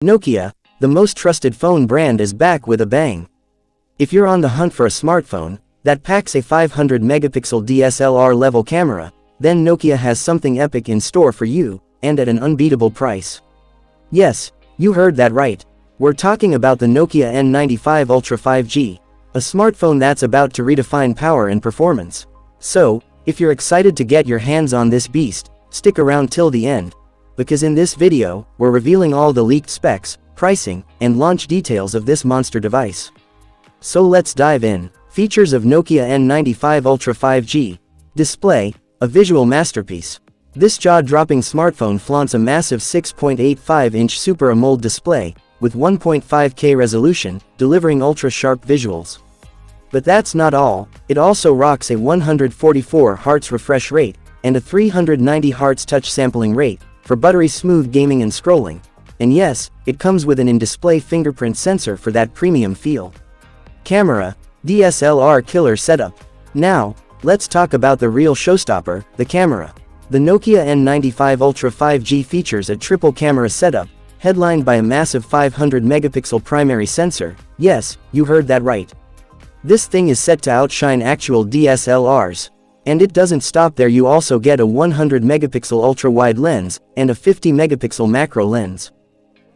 Nokia, the most trusted phone brand, is back with a bang. If you're on the hunt for a smartphone that packs a 500-megapixel DSLR level camera, then Nokia has something epic in store for you, and at an unbeatable price. Yes, you heard that right. We're talking about the Nokia N95 Ultra 5G, a smartphone that's about to redefine power and performance. So, if you're excited to get your hands on this beast, stick around till the end, because in this video, we're revealing all the leaked specs, pricing, and launch details of this monster device. So let's dive in. Features of Nokia N95 Ultra 5G. Display, a visual masterpiece. This jaw-dropping smartphone flaunts a massive 6.85-inch Super AMOLED display, with 1.5K resolution, delivering ultra-sharp visuals. But that's not all, it also rocks a 144 Hz refresh rate, and a 390 Hz touch sampling rate, for buttery-smooth gaming and scrolling. And yes, it comes with an in-display fingerprint sensor for that premium feel. Camera, DSLR killer setup. Now, let's talk about the real showstopper, the camera. The Nokia N95 Ultra 5G features a triple camera setup, headlined by a massive 500-megapixel primary sensor. Yes, you heard that right. This thing is set to outshine actual DSLRs. And it doesn't stop there, you also get a 100-megapixel ultra-wide lens, and a 50-megapixel macro lens.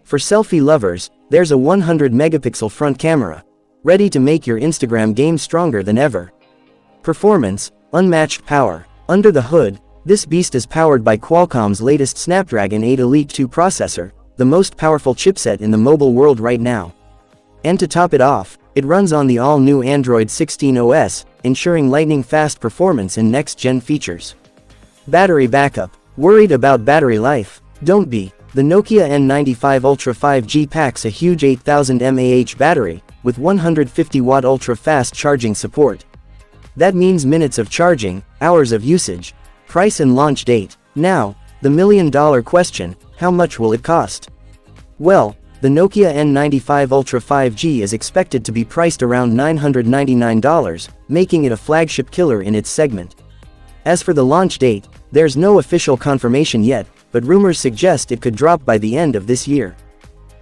For selfie lovers, there's a 100-megapixel front camera, ready to make your Instagram game stronger than ever. Performance, unmatched power. Under the hood, this beast is powered by Qualcomm's latest Snapdragon 8 Elite 2 processor, the most powerful chipset in the mobile world right now. And to top it off, it runs on the all-new Android 16 OS, ensuring lightning-fast performance and next-gen features. Battery backup. Worried about battery life? Don't be. The Nokia N95 Ultra 5G packs a huge 8000 mAh battery, with 150-watt ultra-fast charging support. That means minutes of charging, hours of usage. Price and launch date. Now, the million-dollar question, how much will it cost? Well, the Nokia N95 Ultra 5G is expected to be priced around $999, making it a flagship killer in its segment. As for the launch date, there's no official confirmation yet, but rumors suggest it could drop by the end of this year.